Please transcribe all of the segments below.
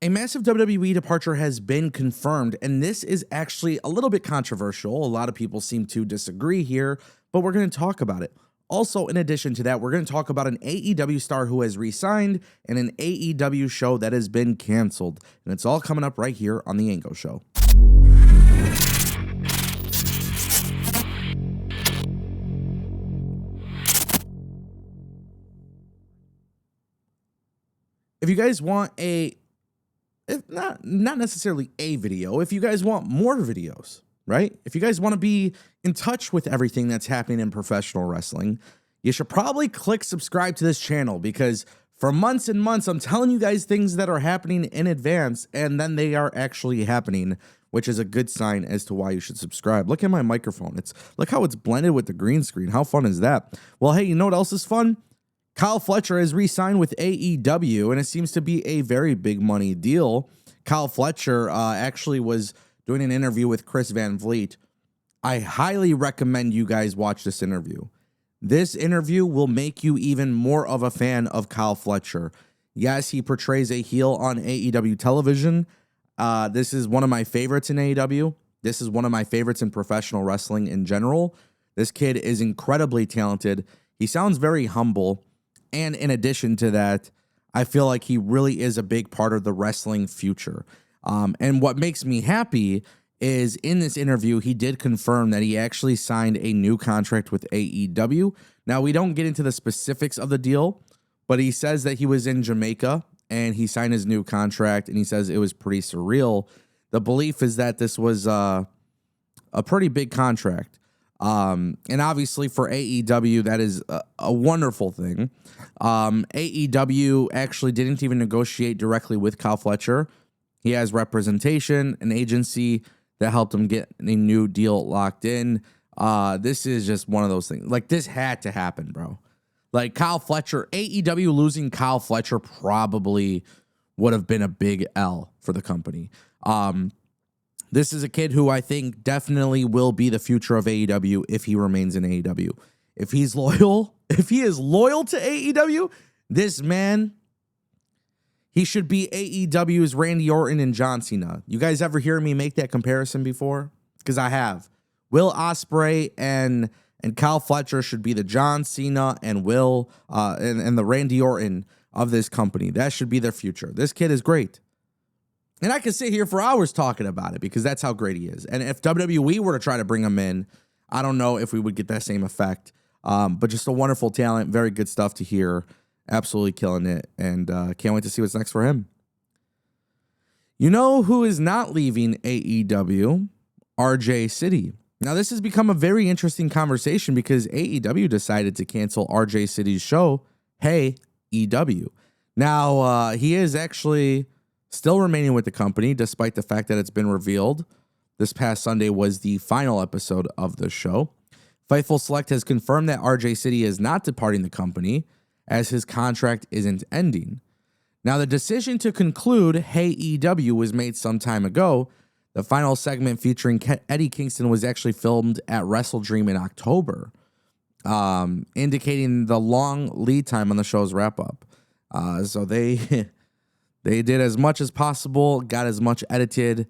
A massive WWE departure has been confirmed, and this is actually a little bit controversial. A lot of people seem to disagree here, but we're going to talk about it. Also, in addition to that, we're going to talk about an AEW star who has re-signed and an AEW show that has been canceled. And it's all coming up right here on the Ango Show. If you guys want not necessarily a video, if you guys want more videos, right? If you guys want to be in touch with everything that's happening in professional wrestling, you should probably click subscribe to this channel, because for months and months, I'm telling you guys things that are happening in advance, and then they are actually happening, which is a good sign as to why you should subscribe. Look at my microphone. Look how it's blended with the green screen. How fun is that? Well, hey, you know what else is fun? Kyle Fletcher has re-signed with AEW, and it seems to be a very big money deal. Kyle Fletcher actually was doing an interview with Chris Van Vliet. I highly recommend you guys watch this interview. This interview will make you even more of a fan of Kyle Fletcher. Yes, he portrays a heel on AEW television. This is one of my favorites in AEW. This is one of my favorites in professional wrestling in general. This kid is incredibly talented. He sounds very humble. And in addition to that, I feel like he really is a big part of the wrestling future. And what makes me happy is in this interview, he did confirm that he actually signed a new contract with AEW. Now, we don't get into the specifics of the deal, but he says that he was in Jamaica and he signed his new contract, and he says it was pretty surreal. The belief is that this was a pretty big contract. And obviously for AEW, that is a wonderful thing. AEW actually didn't even negotiate directly with Kyle Fletcher. He has representation, an agency that helped him get a new deal locked in. This is just one of those things. Like, this had to happen, bro. Like, Kyle Fletcher, AEW losing Kyle Fletcher probably would have been a big L for the company. This is a kid who I think definitely will be the future of AEW if he remains in AEW. If he is loyal to AEW, this man, he should be AEW's Randy Orton and John Cena. You guys ever hear me make that comparison before? Because I have. Will Ospreay and Kyle Fletcher should be the John Cena and the Randy Orton of this company. That should be their future. This kid is great. And I could sit here for hours talking about it because that's how great he is. And if WWE were to try to bring him in, I don't know if we would get that same effect. But just a wonderful talent, very good stuff to hear. Absolutely killing it. And can't wait to see what's next for him. You know who is not leaving AEW? RJ City. Now, this has become a very interesting conversation because AEW decided to cancel RJ City's show, Hey EW. Now, he is actually still remaining with the company, despite the fact that it's been revealed this past Sunday was the final episode of the show. Fightful Select has confirmed that RJ City is not departing the company, as his contract isn't ending. Now, the decision to conclude Hey EW was made some time ago. The final segment featuring Eddie Kingston was actually filmed at WrestleDream in October, indicating the long lead time on the show's wrap-up. So they did as much as possible, got as much edited.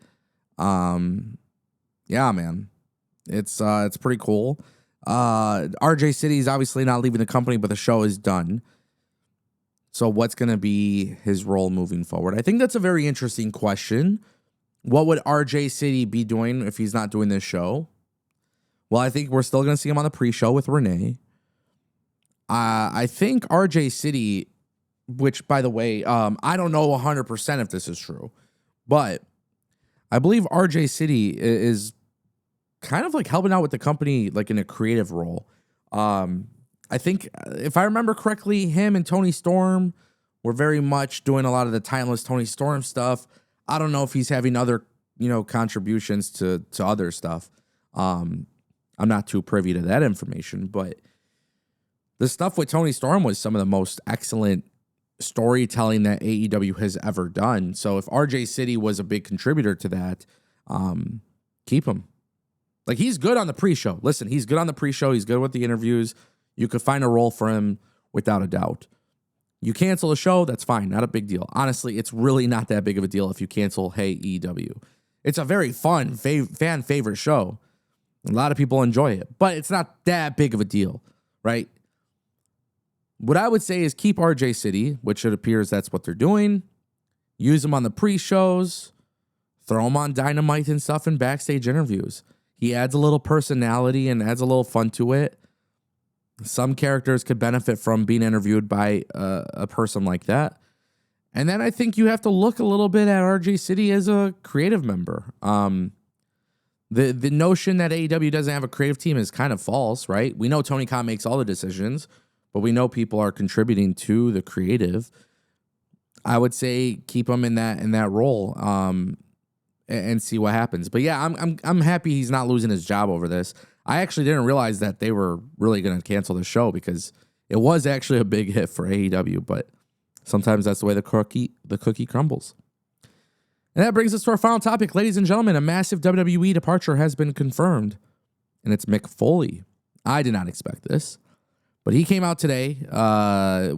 Yeah, man, it's pretty cool. RJ City is obviously not leaving the company, but the show is done. So what's going to be his role moving forward? I think that's a very interesting question. What would RJ City be doing if he's not doing this show? Well, I think we're still going to see him on the pre-show with Renee. I think RJ City, which, by the way, I don't know 100% if this is true, but I believe RJ City is kind of like helping out with the company, like in a creative role. I think, if I remember correctly, him and Tony Storm were very much doing a lot of the timeless Tony Storm stuff. I don't know if he's having other, contributions to other stuff. I'm not too privy to that information, but the stuff with Tony Storm was some of the most excellent storytelling that AEW has ever done. So if RJ City was a big contributor to that, keep him. Like, he's good on the pre-show. Listen, he's good on the pre-show. He's good with the interviews. You could find a role for him without a doubt. You cancel a show, that's fine. Not a big deal. Honestly, it's really not that big of a deal if you cancel AEW. It's a very fun, fan favorite show. A lot of people enjoy it, but it's not that big of a deal, right? What I would say is keep RJ City, which it appears that's what they're doing. Use him on the pre-shows. Throw him on Dynamite and stuff in backstage interviews. He adds a little personality and adds a little fun to it. Some characters could benefit from being interviewed by a person like that. And then I think you have to look a little bit at RJ City as a creative member. The notion that AEW doesn't have a creative team is kind of false, right? We know Tony Khan makes all the decisions, but we know people are contributing to the creative. I would say keep him in that role and see what happens. But yeah, I'm happy he's not losing his job over this. I actually didn't realize that they were really going to cancel the show because it was actually a big hit for AEW, but sometimes that's the way the cookie crumbles. And that brings us to our final topic. Ladies and gentlemen, a massive WWE departure has been confirmed, and it's Mick Foley. I did not expect this, but he came out today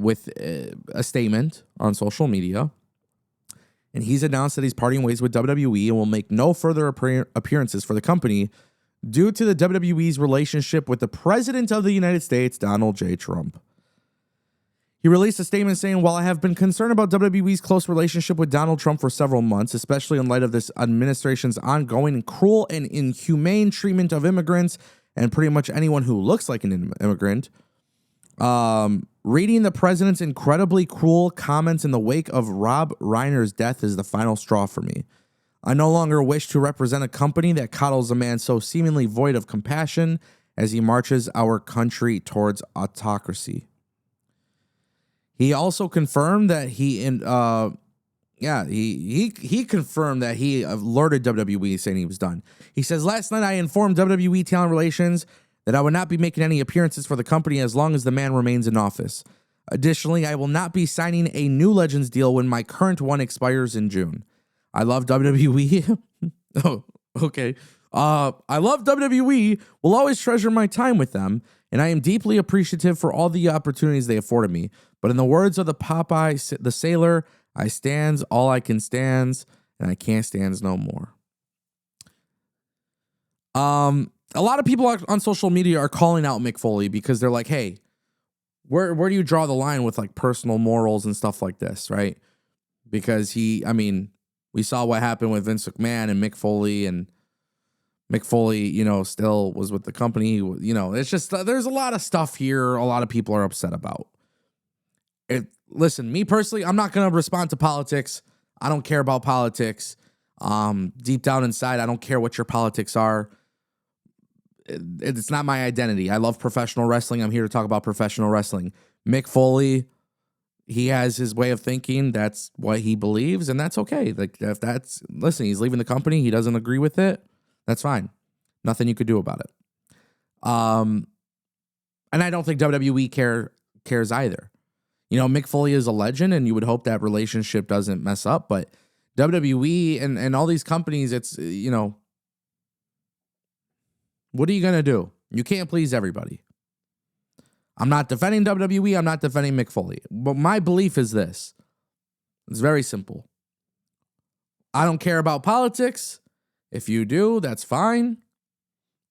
with a statement on social media, and he's announced that he's parting ways with WWE and will make no further appearances for the company due to the WWE's relationship with the President of the United States, Donald J. Trump. He released a statement saying, while I have been concerned about WWE's close relationship with Donald Trump for several months, especially in light of this administration's ongoing cruel and inhumane treatment of immigrants and pretty much anyone who looks like an immigrant, reading the president's incredibly cruel comments in the wake of Rob Reiner's death is the final straw for me. I no longer wish to represent a company that coddles a man so seemingly void of compassion as he marches our country towards autocracy. He also confirmed that he confirmed that he alerted WWE saying he was done. He says, last night I informed WWE Talent Relations that I would not be making any appearances for the company as long as the man remains in office. Additionally, I will not be signing a new Legends deal when my current one expires in June. I love WWE. Oh, okay. I love WWE. Will always treasure my time with them, and I am deeply appreciative for all the opportunities they afforded me. But in the words of the Popeye, the sailor, I stands all I can stands, and I can't stands no more. A lot of people on social media are calling out Mick Foley because they're like, hey, where do you draw the line with like personal morals and stuff like this, right? Because we saw what happened with Vince McMahon and Mick Foley, and Mick Foley, still was with the company. It's just, there's a lot of stuff here a lot of people are upset about. Listen, me personally, I'm not going to respond to politics. I don't care about politics. Deep down inside, I don't care what your politics are. It's not my identity. I love professional wrestling. I'm here to talk about professional wrestling. Mick Foley, he has his way of thinking. That's what he believes, and that's okay. Like, listen, he's leaving the company. He doesn't agree with it. That's fine. Nothing you could do about it. And I don't think WWE cares either. Mick Foley is a legend, and you would hope that relationship doesn't mess up. But WWE and all these companies, it's, what are you going to do? You can't please everybody. I'm not defending WWE. I'm not defending Mick Foley. But my belief is this. It's very simple. I don't care about politics. If you do, that's fine.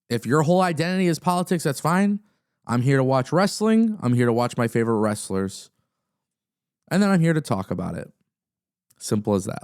If your whole identity is politics, that's fine. I'm here to watch wrestling. I'm here to watch my favorite wrestlers. And then I'm here to talk about it. Simple as that.